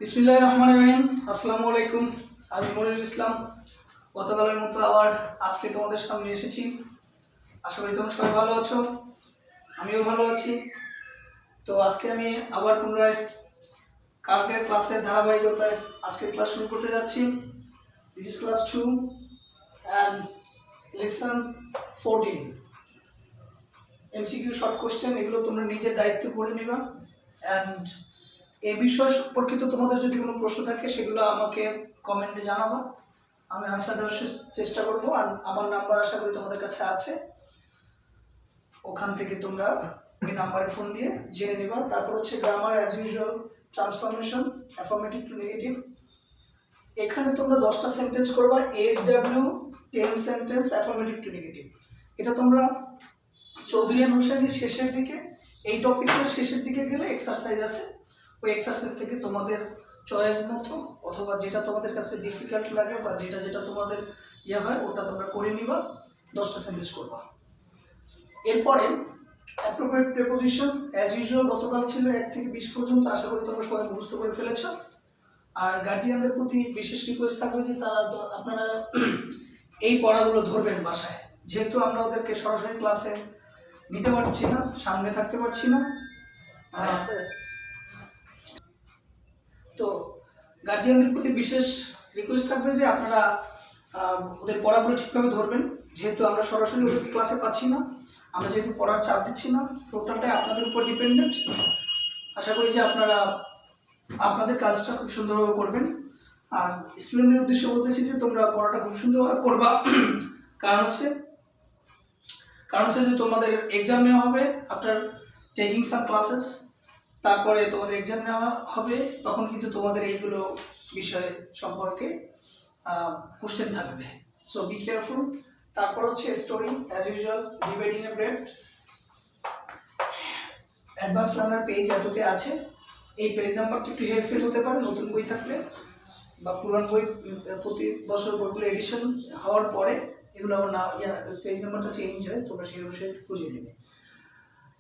বিসমিল্লাহির রহমানির রহিম। আসসালামু আলাইকুম। আমি মনিরুল ইসলাম গতকালের মতো আবার আজকে তোমাদের সামনে এসেছি। আশা করি তোমরা সবাই ভালো আছো, আমিও ভালো আছি। তো আজকে আমি আবার পুনরায় কালকের ক্লাসের ধারাবাহিকতায় আজকে ক্লাস শুরু করতে যাচ্ছি। This is class 2 and lesson 14। MCQ short question, এগুলো তোমরা নিজের দায়িত্ব করে নিবা। অ্যান্ড এই বিষয় সম্পর্কিত তোমাদের যদি কোনো প্রশ্ন থাকে সেগুলো আমাকে কমেন্টে জানাবো, আমি আনসার দেওয়ার চেষ্টা করবো। আর আমার নাম্বার আশা করি তোমাদের কাছে আছে, ওখান থেকে তোমরা এই নাম্বারে ফোন দিয়ে জেনে নিবা। তারপর হচ্ছে grammar as usual, transformation, affirmative two negative. এখানে তোমরা 10টা সেন্টেন্স করবা, HW 10 sentence affirmative two negative. এটা তোমরা চৌধুরী অনুসারীর শেষের দিকে, এই টপিকটার শেষের দিকে গেলে এক্সারসাইজ আছে, ওই এক্সারসাইজ থেকে তোমাদের চয়েস মতো অথবা যেটা তোমাদের কাছে ডিফিকাল্ট লাগে বা যেটা যেটা তোমাদের হয় ওটা তোমরা করে নিবা। 10টা সেন্টেন্স করবা। এরপরে অ্যাপ্রোপ্রিয়েট প্রিপোজিশন অ্যাজ ইউজুয়াল গতকাল ছিল 1 থেকে 20 পর্যন্ত, আশা করি তোমরা সবাই মুখস্থ করে ফেলেছো। আর গার্জিয়ানদের প্রতি বিশেষ রিকোয়েস্ট থাকবে যে আপনারা এই পড়াগুলো ধরবেন বাসায়, যেহেতু আমরা ওদেরকে সরাসরি ক্লাসে নিতে পারছি না, সামনে থাকতে পারছি না। তো গার্জিয়ানদের প্রতি বিশেষ রিকোয়েস্ট থাকবে যে আপনারা ওদের পড়াগুলো ঠিকভাবে ধরবেন, যেহেতু আমরা সরাসরি ওদের ক্লাসে পাচ্ছি না, আমরা যেহেতু পড়ার চাপ দিচ্ছি না, টোটালটাই আপনাদের উপর ডিপেন্ডেন্ট। আশা করি যে আপনারা আপনাদের কাজটা খুব সুন্দরভাবে করবেন। আর স্টুডেন্টদের উদ্দেশ্যে বলতেছি যে তোমরা পড়াটা খুব সুন্দরভাবে পড়বা। কারণ হচ্ছে যে তোমাদের এক্সাম নেওয়া হবে আফটার টেকিং সাম ক্লাসেস, তারপরে তোমাদের এক্সাম নেওয়া হবে, তখন কিন্তু তোমাদের এইগুলো বিষয় সম্পর্কে কোশ্চেন থাকবে। So be careful. তারপর হচ্ছে story as usual, dividing a bread, advance learner page এততে আছে। এই পেজ নাম্বারটা একটু হেরফের হতে পারে নতুন বই থাকলে, বা পুরান বই প্রতি বছর বইগুলো এডিশন হওয়ার পরে এগুলো আবার না পেজ নাম্বারটা চেঞ্জ হয়, তোমরা সেই অনুসারে খুঁজে নেবে।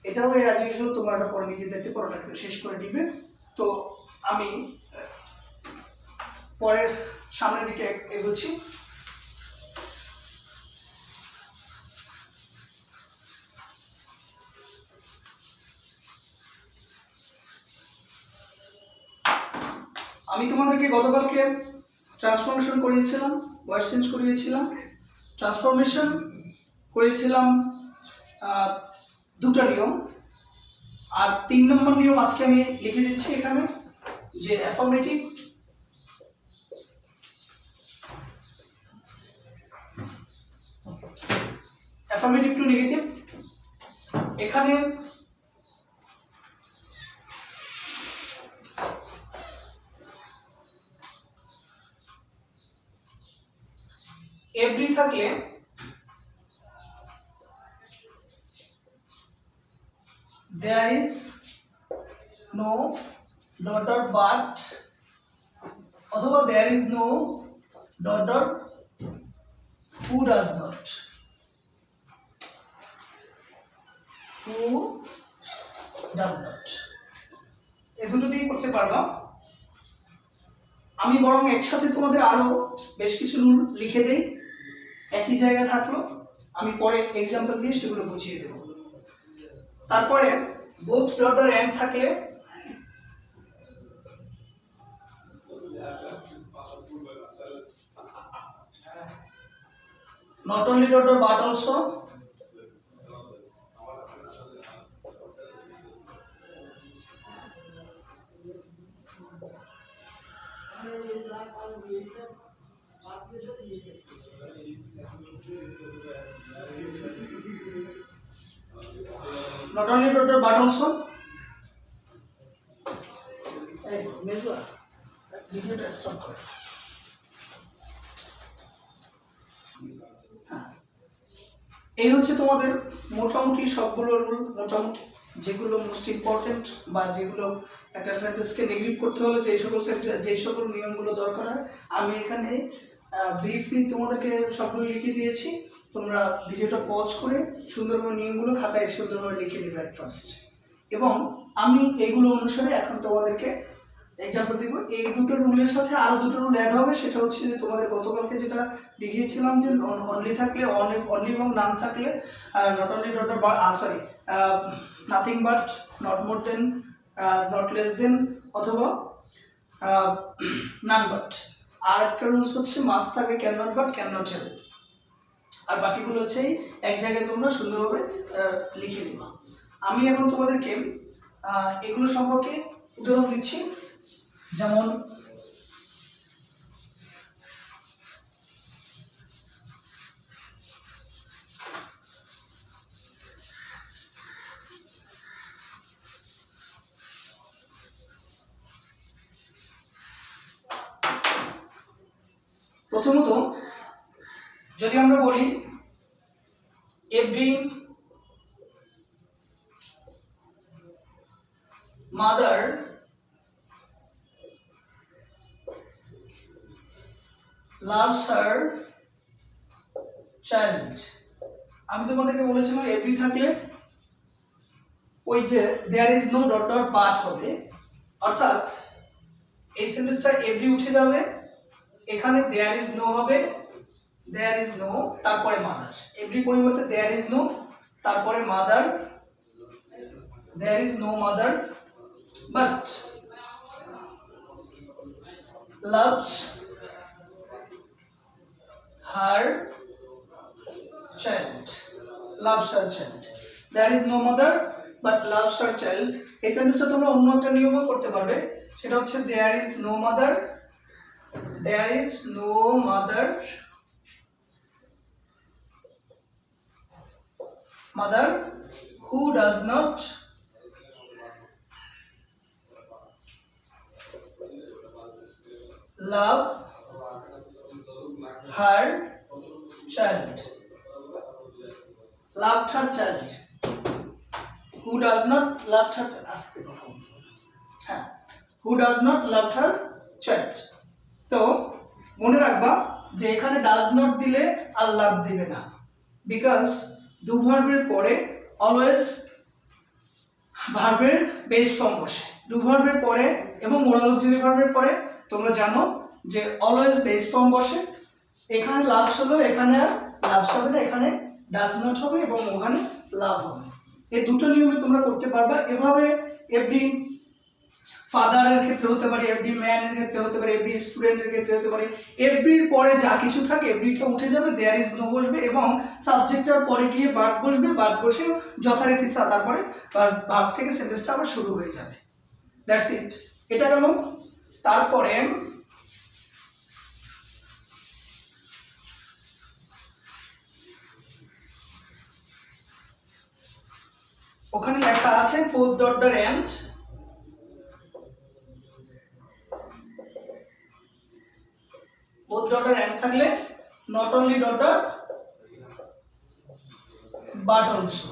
এটাও অ্যাজ ইউজুয়াল তোমরা এটা পরে নিজে দেখতে পড়াটা শেষ করে দিবে। তো আমি পরের সামনের দিকে এগোচ্ছি। আমি তোমাদেরকে গতকালকে ট্রান্সফরমেশন করিয়েছিলাম, ভয়েস চেঞ্জ করিয়েছিলাম, ট্রান্সফরমেশন করিয়েছিলাম 2টা নিয়ম। আর 3 নম্বর নিয়ম আজকে আমি লিখে দিচ্ছি এখানে, যে অ্যাফার্মেটিভ টু নেগেটিভ। এখানে এভরি থাকলে there is no dot dot but, অথবা there is no dot dot who does not, এই দুটো দিয়ে করতে পারবা। আমি বরং একসাথে তোমাদের আরো বেশ কিছু রুল লিখে দেই, একই জায়গায় থাকলো, আমি পরে এক্সাম্পল দিয়ে সেগুলো বুঝিয়ে দেবো। তারপরে বোথ ডট ডট এন্ড থাকলে not only dot dot but also, not only dot dot but also, এই মেজবা ভিডিওটা স্টপ কর। এই হচ্ছে তোমাদের মোটামুটি সবগুলো রুল, মোটামুটি যেগুলো মোস্ট ইম্পর্টেন্ট বা যেগুলো একটা সেন্টেন্সকে নেগেটিভ করতে হলে যেই সকল নিয়মগুলো দরকার হয়, আমি এখানে ব্রিফলি তোমাদেরকে সবগুলো লিখে দিয়েছি। তোমরা ভিডিওটা পজ করে সুন্দরভাবে নিয়মগুলো খাতায় সুন্দরভাবে লিখে নেবে অ্যাট ফার্স্ট, এবং আমি এইগুলো অনুসারে এখন তোমাদেরকে এক্সাম্পল দিব। এই দুটো রুলের সাথে আরো দুটো রুল অ্যাড হবে, সেটা হচ্ছে যে তোমাদের গতকালকে যেটা দেখিয়েছিলাম যে অনলি থাকলে অনলি এবং নান থাকলে not only dot sorry nothing but, not more than, not less than, অথবা নান বাট। আর একটা রুলস হচ্ছে মাস্ট থাকে can not but, can not help. আর বাকিগুলো হচ্ছে এক জায়গায় তোমরা সুন্দরভাবে লিখে নিবা। আমি এখন তোমাদেরকে এগুলো সম্পর্কে উদাহরণ দিচ্ছি। যেমন প্রথমত যদি আমরা বলি every mother loves her child। আমি তোমাদেরকে বলেছিলাম এভরি থাকলে ওই যে there is no dot dot but হবে, অর্থাৎ এই সেন্টেন্সটা এভরি উঠে যাবে, এখানে দেয়ার ইজ নো হবে, দেয়ার ইজ নো তারপরে মাদার। এভরি পরিবর্তে দেয়ার ইজ নো তারপরে mother, there is no mother but loves her child, loves her child। There is no mother but loves her child। এই সেন্টেন্সটা তোমরা অন্য একটা নিয়মও করতে পারবে, সেটা হচ্ছে there is no mother, there is no mother, mother who does not love her child, loved her child, who does not love her who does not love her child। তো মনে রাখবা যে এখানে ডাজ নট দিলে আর লাভ দিবে না, because do ভার্বের পরে অলওয়েজ ভার্বের বেস ফর্ম বসে। ডু ভার্বের পরে এবং মোরাল অক্সিলারি ভার্বের পরে তোমরা জানো যে অলওয়েজ বেস ফর্ম বসে। এখানে লাভস হলো, এখানে আর লাভস হবে না, এখানে ডাজ নট হবে এবং ওখানে লাভ হবে। এই দুটো নিয়মে তোমরা করতে পারবা। এভাবে এভরি ফাদারের ক্ষেত্রে হতে পারে, এভরি ম্যানের ক্ষেত্রে হতে পারে, এভরি স্টুডেন্টের ক্ষেত্রে হতে পারে। এভরির পরে যা কিছু থাকে এভরিটা উঠে যাবে, দেয়ার ইজ নো বসবে এবং সাবজেক্টটার পরে গিয়ে বাট বসবে, বাট বসে যথারীতি তারপরে ভার্ব থেকে সেন্টেন্সটা আবার শুরু হয়ে যাবে। That's it. এটা গেল। তারপরে ওখানে লেখা আছে both dot dot and, both dot dot and থাকলে not only dot dot but also,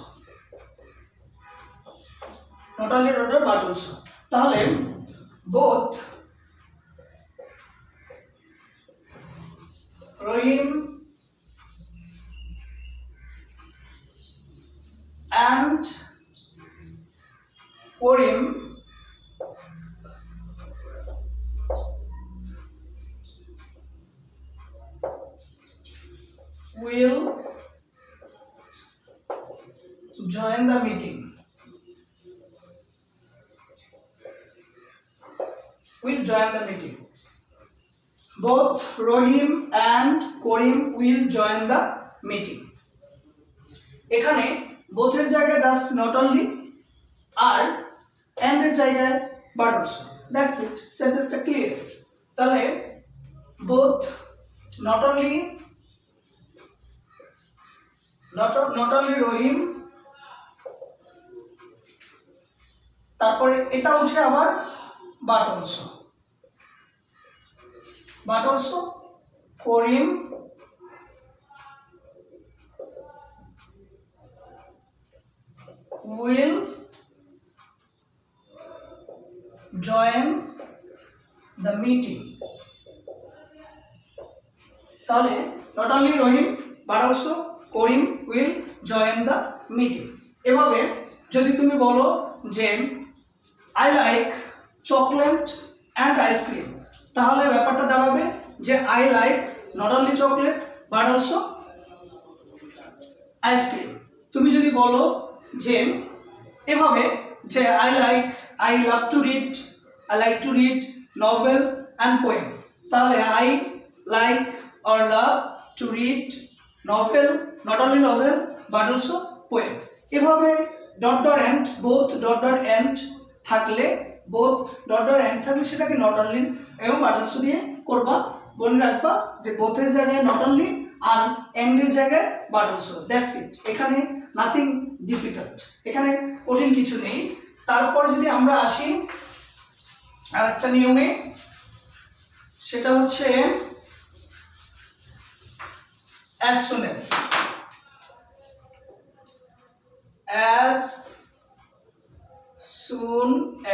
not only dot dot but also। তাহলে both Rahim and Karim will join the meeting, will join the meeting। Both Rahim and Karim will join the meeting। এখানে both এর জায়গায় just not only আর and এর জায়গায় but also, that's it। সেন্টেন্সটা clear. তাহলে both not only Rahim, তারপরে এটা উঠে আবার but also Karim will join the meeting। তাহলে not only Rahim but also Karim will join the meeting। এভাবে যদি তুমি বলো যে I like chocolate and ice cream, তাহলে ব্যাপারটা দাঁড়াবে যে I like not only chocolate but also ice cream. তুমি যদি বলো যে এভাবে যে I love to read novel and poem, তাহলে I like or love to read novel, not only novel but also poem. এভাবে dot dot and both dot dot and থাকলে সেটাকে নট অনলি এবং বাট অলসো দিয়ে করবা। মনে রাখবা যে বোথের জায়গায় নট অনলি আর এন্ডের জায়গায় বাট অলসো, দ্যাটস ইট। এখানে নাথিং ডিফিকাল্ট, এখানে কঠিন কিছু নেই। তারপর যদি আমরা আসি আর একটা নিয়মে, সেটা হচ্ছে as soon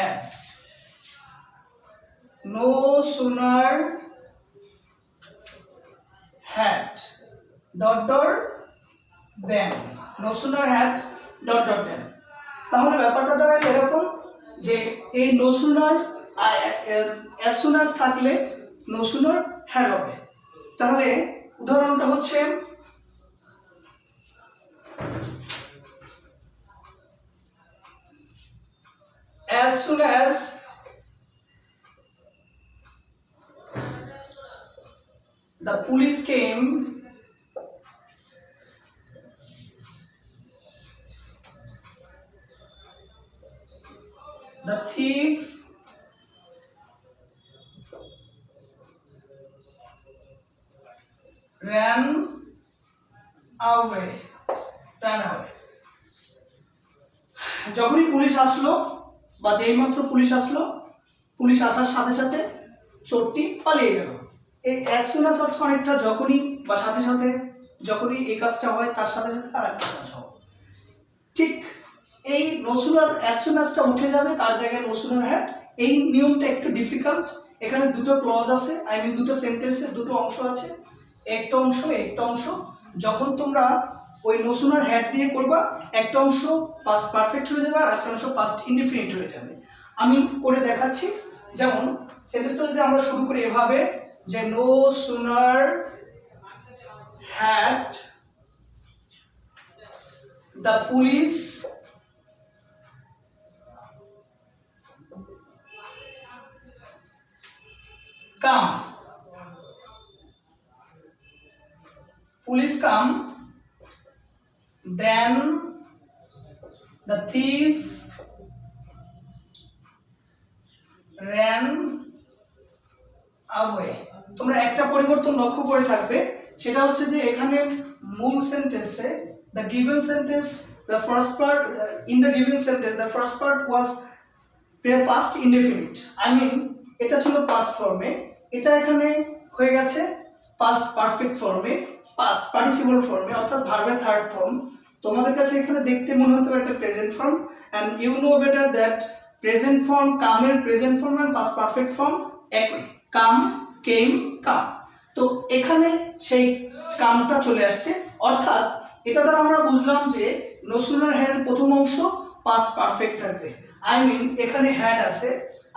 as no sooner had dot dot then, no sooner had dot dot then। তাহলে ব্যাপারটা দাঁড়ায় এরকম যে এই no sooner as soon as থাকলে no sooner had হবে। তাহলে উদাহরণটা হচ্ছে as soon as the police came, the thief ran away। যখনই পুলিশ আসলো বা যেইমাত্র পুলিশ আসলো, পুলিশ আসার সাথে সাথে চোরটি পালিয়ে গেল। এই অ্যাজ সুন অ্যাজ অর্থ অনেকটা যখনই বা সাথে সাথে, যখনই এই কাজটা হয় তার সাথে সাথে আর একটা কাজ হয়। ঠিক এই নো সুনার অ্যাজ সুন অ্যাজটা উঠে যাবে, তার জায়গায় নো সুনার হ্যাড। এই নিয়মটা একটু ডিফিকাল্ট, এখানে দুটো ক্লজ আছে, দুটো সেন্টেন্সের দুটো অংশ আছে, একটা অংশ। যখন তোমরা ওই নো সুনার হ্যাড দিয়ে করবা, একটা অংশ পাস্ট পারফেক্ট হয়ে যাবে আর একটা অংশ পাস্ট ইনডিফিনিট হয়ে যাবে। আমি করে দেখাচ্ছি। যেমন সেন্টেন্সটা যদি আমরা শুরু করি এভাবে যে no sooner had the police come then the thief ran away। তোমরা একটা পরিবর্তন লক্ষ্য করে থাকবে, সেটা হচ্ছে যে এখানে মূল সেন্টেন্সে the given sentence, the first part in the given sentence the first part was past indefinite, এটা ছিল পাস্ট ফর্মে, এটা এখানে হয়ে গেছে পাস্ট পারফেক্ট ফর্মে, পাস্ট পার্টিসিপল ফর্মে, অর্থাৎ ভার্বের থার্ড ফর্ম। তোমাদের কাছে এখানে দেখতে মনে হতে পারে একটা present form, and you know better that present form কামের present form and past perfect form একই, কাম কেম কাম। তো এখানে সেই কামটা চলে আসছে, অর্থাৎ এটা দ্বারা আমরা বুঝলাম যে নো সুনার হ্যাড প্রথম অংশ পাস্ট পারফেক্ট থাকবে। এখানে হ্যাড আছে,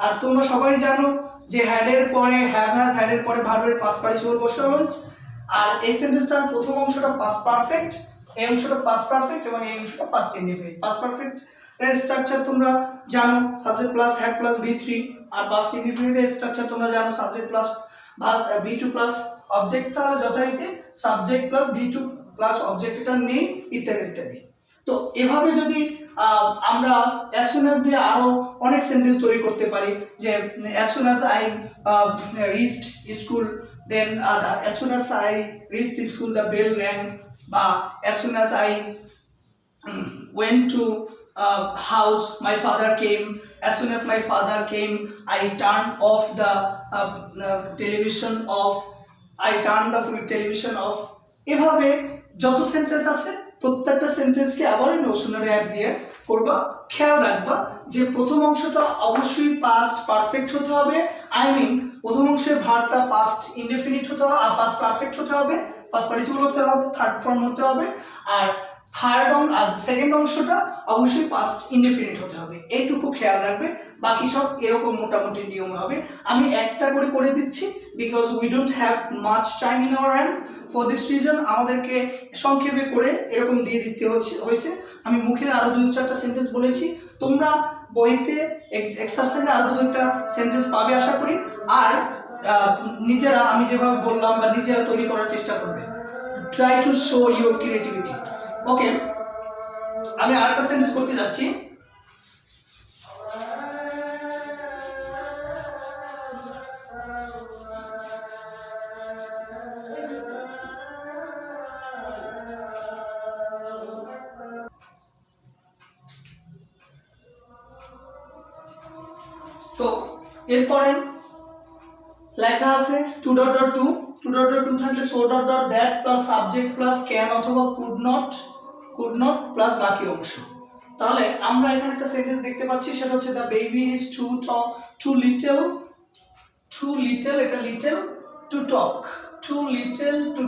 আর তোমরা সবাই জানো যে হ্যাডের পরে হ্যাভ হ্যাজ, হ্যাডের পরে ভার্বের পাস্ট পার্টিসিপল বসে রয়েছে। আর এই সেন্টেন্সটার প্রথম অংশটা পাস্ট পারফেক্ট, এই অংশটা পাস্ট পারফেক্ট এবং এই অংশটা পাস্ট ইনডিফিনিট। পাস্ট পারফেক্ট এর স্ট্রাকচার তোমরা জানো, subject plus had plus V3, আর পাস্ট ইনডিফিনিট এর স্ট্রাকচার তোমরা জানো, subject plus V2 plus object, তাহলে যথারীতি subject plus V2 plus object এটা নেই, ইত্যাদি ইত্যাদি। তো এভাবে যদি আমরা as soon as দিয়ে আরো অনেক সেন্টেন্স তৈরি করতে পারি, যে as soon as I reached school, then as soon as I reached school the bell rang, বা as soon as I went to house my father came, as soon as my father came I turned off the television off, I turned the television off। এভাবে যত sentence আছে প্রত্যেকটা সেন্টেন্সকে আবার no sooner add দিয়ে করবা। খেয়াল রাখবা যে প্রথম অংশটা অবশ্যই পাস্ট পারফেক্ট হতে হবে, প্রথম অংশের ভার্বটা পাস্ট ইনডেফিনিট হতে হবে, আর পাস্ট পারফেক্ট হতে হবে, পাস্ট পার্টিসিপল হতে হবে, থার্ড ফর্ম হতে হবে, আর সেকেন্ড অংশটা অবশ্যই পাস্ট ইনডেফিনিট হতে হবে, এইটুকু খেয়াল রাখবে। বাকি সব এরকম মোটামুটি নিয়ম হবে। আমি একটা করে করে দিচ্ছি because we don't have much time in our hand. For this reason আমাদেরকে সংক্ষেপে করে এরকম দিয়ে দিতে হয়েছে। আমি মুখে আরো 2-4টা সেন্টেন্স বলেছি, তোমরা বইতে এক্সারসাইজে আরো 2-একটা সেন্টেন্স পাবে আশা করি। আর নিজেরা আমি যেভাবে বললাম বা নিজেরা তৈরি করার চেষ্টা করবে। Try to show your creativity. Okay, আমি আরেকটা সেন্টেন্স করতে যাচ্ছি। তো এরপরে লেখা আছে টু ডট ডট টু থাকলে so dot dot that plus subject plus can অথবা কুড নট প্লাস বাকি অংশ। তাহলে আমরা এখানে একটা সেন্টেন্স দেখতে পাচ্ছি, সেটা হচ্ছে the baby is too little এটা little to talk, too little to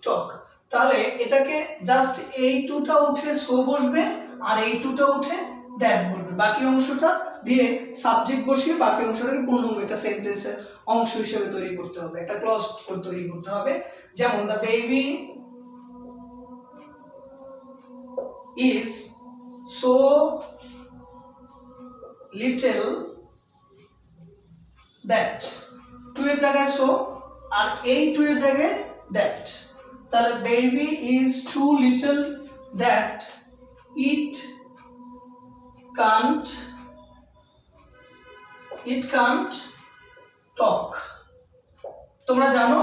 talk. তাহলে এটাকে জাস্ট এই টুটা উঠে সো বসবে আর এই টুটা উঠে দ্যাট বসবে, বাকি অংশটা দিয়ে সাবজেক্ট বসিয়ে বাকি অংশটাকে পূর্ণাঙ্গ একটা সেন্টেন্সের অংশ হিসেবে তৈরি করতে হবে, একটা ক্লজ তৈরি করতে হবে। যেমন the baby is so little that, too এর জায়গায় সো আর এই টু এর জায়গায় দ্যাট। তাহলে baby is too little that it can't talk। তোমরা জানো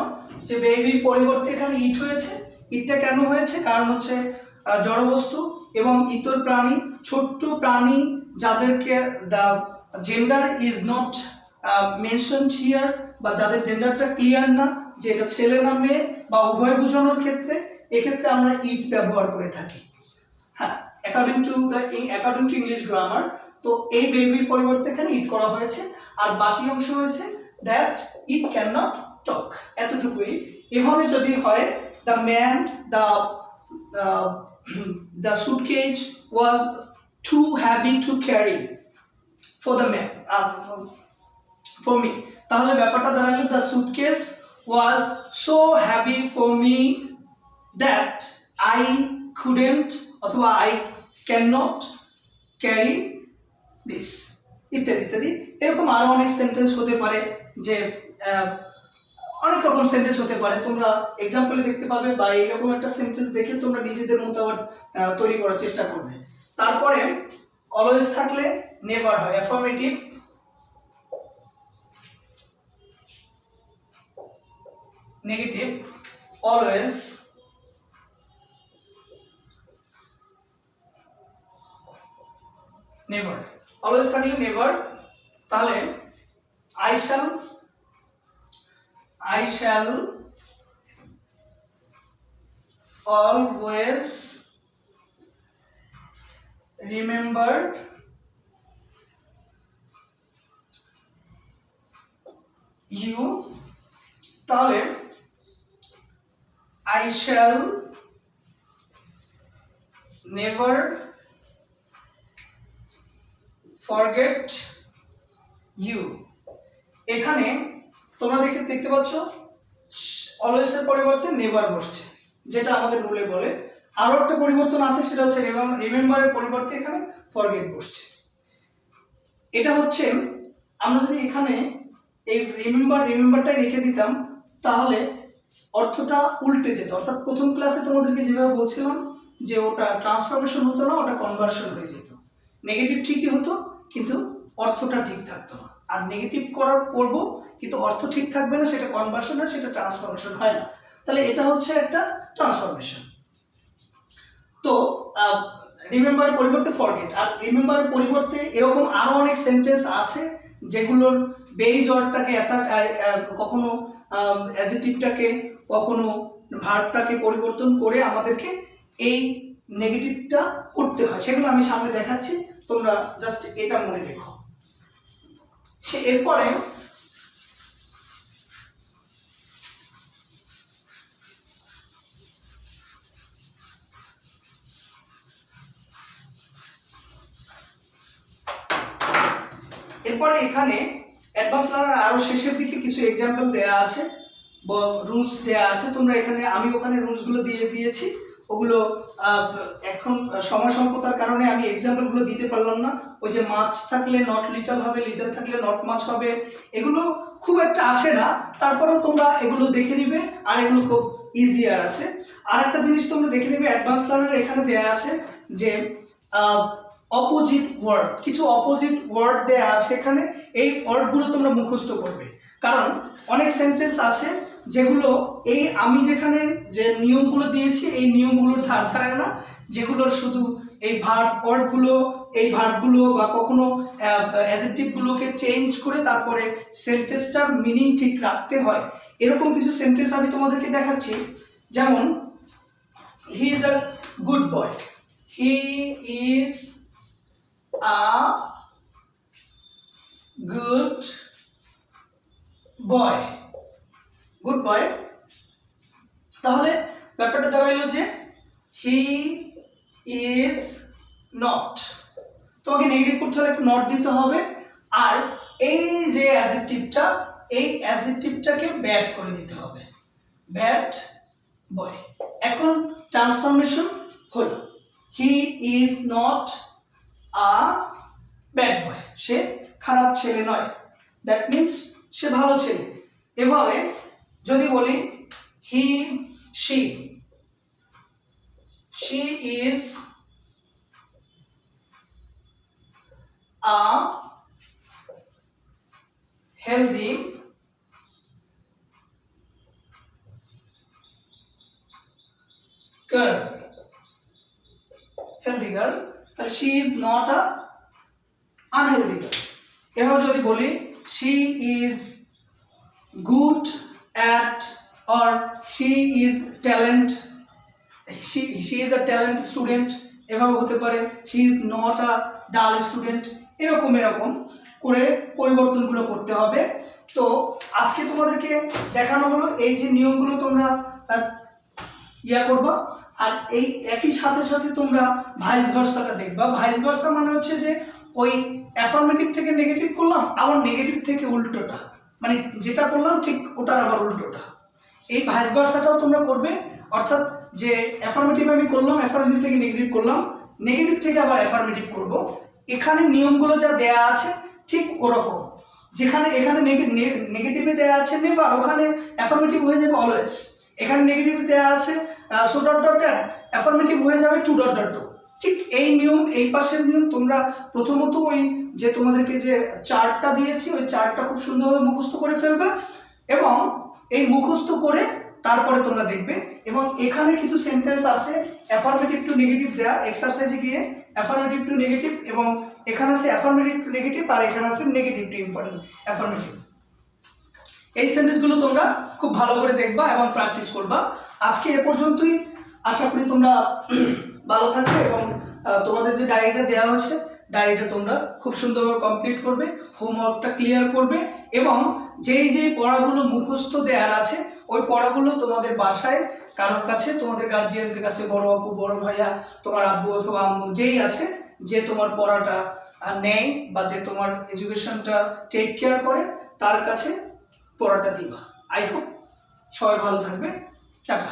যে বেবির পরিবর্তে এখানে ইট হয়েছে। ইটটা কেন হয়েছে? কারণ হচ্ছে জড়বস্তু এবং ইতর প্রাণী, ছোট্ট প্রাণী যাদেরকে the gender is not mentioned here, বা যাদের জেন্ডারটা ক্লিয়ার না যে এটা ছেলে না মেয়ে বা উভয় বোঝানোর ক্ষেত্রে, এক্ষেত্রে আমরা ইট ব্যবহার করে থাকি। হ্যাঁ, অ্যাকর্ডিং টু ইংলিশ গ্রামার। তো এই বেবির পরিবর্তে এখানে ইট করা হয়েছে, আর বাকি অংশ হয়েছে দ্যাট ইট ক্যান নট টক, এতটুকুই। এভাবে যদি হয় the suitcase was too heavy to carry for the man, for me, তাহলে ব্যাপারটা দাঁড়ালো the suitcase was so heavy for me that I couldn't অথবা I cannot carry this, ইত্যাদি ইত্যাদি। এরকম আরো অনেক সেন্টেন্স হতে পারে, যে অনেক রকম সেন্টেন্স হতে পারে, তোমরা এক্সাম্পলে দেখতে পাবে, বা এইরকম একটা সেন্টেন্স দেখে তোমরা নিজেদের মতো আবার তৈরি করার চেষ্টা করবে। তারপরে অলওয়েজ থাকলে নেভার হয়, affirmative. Negative always, never. Always থাকলে নেভার। তাহলে I shall always remember you। তাহলে I shall never forget you। এখানে তোমরা দেখতে পাচ্ছ অলওয়েজ এর পরিবর্তে নেভার বসছে, যেটা আমাদের রুলে বলে। আরো একটা পরিবর্তন আছে, সেটা হচ্ছে রিমেম্বারের পরিবর্তে এখানে ফরগেট বসছে। এটা হচ্ছে আমরা যদি এখানে এই রিমেম্বারটাই রেখে দিতাম, তাহলে অর্থটা উল্টে যেত। অর্থাৎ প্রথম ক্লাসে তোমাদেরকে যেভাবে বলছিলাম যে ওটা ট্রান্সফরমেশন হতো না, ওটা কনভার্সন হয়ে যেত। নেগেটিভ ঠিকই হতো কিন্তু অর্থটা ঠিক থাকতো না। আর নেগেটিভ করব কিন্তু অর্থ ঠিক থাকবে না, সেটা কনভার্সন হয়, সেটা ট্রান্সফরমেশন হয় না। তাহলে এটা হচ্ছে একটা ট্রান্সফরমেশন। তো রিমেম্বারের পরিবর্তে ফরগেট, আর রিমেম্বারের পরিবর্তে এরকম আরো অনেক সেন্টেন্স আছে যেগুলোর বেজ অর্ডটাকে কখনো অ্যাডজেক্টিভটাকে কখনো ভার্বটাকে পরিবর্তন করে আমাদেরকে এই নেগেটিভটা করতে হয়। সেগুলো আমি সামনে দেখাচ্ছি, তোমরা জাস্ট এটা মনে রেখো। এরপরে অ্যাডভান্স লার্নার আরও শেষের দিকে কিছু এক্সাম্পল দেওয়া আছে, রুলস দেওয়া আছে। তোমরা আমি ওখানে রুলসগুলো দিয়ে দিয়েছি, ওগুলো এখন সময় স্বল্পতার কারণে আমি এক্সাম্পলগুলো দিতে পারলাম না। ওই যে মাছ থাকলে নট লিটল হবে, লিটল থাকলে নট মাছ হবে, এগুলো খুব একটা আসে না, তারপরেও তোমরা এগুলো দেখে নিবে, আর এগুলো খুব ইজিয়ার আছে। আর একটা জিনিস তোমরা দেখে নিবে, অ্যাডভান্স লার্নার এখানে দেওয়া আছে যে অপোজিট ওয়ার্ড, কিছু অপোজিট ওয়ার্ড দেওয়া আছে এখানে। এই ওয়ার্ডগুলো তোমরা মুখস্থ করবে, কারণ অনেক সেন্টেন্স আছে যেগুলো আমি যেখানে যে নিয়মগুলো দিয়েছি এই নিয়মগুলোর ধার ধারে না, যেগুলোর শুধু এই ভার্বগুলো বা কখনো অ্যাডজেক্টিভগুলোকে চেঞ্জ করে তারপরে সেন্টেন্সটার মিনিং ঠিক রাখতে হয়। এরকম কিছু সেন্টেন্স আমি তোমাদেরকে দেখাচ্ছি। যেমন he is a good boy, he is a good boy, good boy. তাহলে ব্যাপারটা দাঁড়াইলো যে হি ইজ নট, তোমাকে নেগেটিভ করতে হলে একটা নট দিতে হবে, আর এই যে অ্যাডজেক্টিভটা, এই অ্যাডজেক্টিভটাকে ব্যাড করে দিতে হবে, ব্যাড বয়। এখন ট্রান্সফরমেশন হলো, he is not a bad boy, সে খারাপ ছেলে নয়, দ্যাট মিন্স সে ভালো ছেলে। এভাবে যদি বলি he she is a healthy girl, healthy girl, তাহলে she is not a unhealthy girl. এভাবে যদি বলি she is good at, or she is a talent student, এভাবে হতে পারে she is not a dull student। এরকম করে পরিবর্তনগুলো করতে হবে। তো আজকে তোমাদেরকে দেখানো হলো এই যে নিয়মগুলো তোমরা করবা, আর এই একই সাথে সাথে তোমরা ভাইস ভার্সাটা দেখবা। ভাইস ভার্সা মানে হচ্ছে যে ওই অ্যাফার্মেটিভ থেকে নেগেটিভ করলাম, আবার নেগেটিভ থেকে উল্টোটা, মানে যেটা করলাম ঠিক ওটার আবার উল্টোটা। এই ভাইস ভার্সাটাও তোমরা করবে, অর্থাৎ যে অ্যাফার্মেটিভ আমি করলাম, অ্যাফার্মেটিভ থেকে নেগেটিভ করলাম, নেগেটিভ থেকে আবার অ্যাফার্মেটিভ করব। এখানে নিয়মগুলো যা দেয়া আছে ঠিক ওরকম, যেখানে এখানে নেগেটিভে দেয়া আছে নেভার, ওখানে অ্যাফার্মেটিভ হয়ে যাবে অলওয়েজ। এখানে নেগেটিভ দেয়া আছে so dot dot that, affirmative হয়ে যাবে টু ডট ডট টু। ঠিক এই নিয়ম, এই পাশের নিয়ম তোমরা প্রথমত ওই যে তোমাদেরকে যে চার্টটা দিয়েছি ওই চার্টটা খুব সুন্দরভাবে মুখস্থ করে ফেলবে, এবং এই মুখস্থ করে তারপরে তোমরা দেখবে। এবং এখানে কিছু সেন্টেন্স আছে অ্যাফার্মেটিভ টু নেগেটিভ দেয়া, এক্সারসাইজে গিয়ে অ্যাফার্মেটিভ টু নেগেটিভ, এবং এখানে আছে অ্যাফার্মেটিভ টু নেগেটিভ, আর এখানে আছে নেগেটিভ টু অ্যাফার্মেটিভ। এই সেন্টেন্সগুলো তোমরা খুব ভালো করে দেখবা এবং প্র্যাকটিস করবা। আজকে এ পর্যন্তই, আশা করি তোমরা ভালো থাকবে, এবং তোমাদের যে ডায়েরিটা দেওয়া হয়েছে ডায়েরিটা তোমরা খুব সুন্দরভাবে কমপ্লিট করবে, হোমওয়ার্কটা ক্লিয়ার করবে, এবং যেই পড়াগুলো মুখস্থ দেওয়ার আছে ওই পড়াগুলো তোমাদের বাসায় কারোর কাছে, তোমাদের গার্জিয়ানদের কাছে, বড় আপু, বড় ভাইয়া, তোমার আব্বু অথবা আম্মু যেই আছে, যে তোমার পড়াটা নেয় বা যে তোমার এডুকেশনটা টেক কেয়ার করে, তার কাছে পড়াটা দিবা। আই হোপ সবাই ভালো থাকবে। টাটা।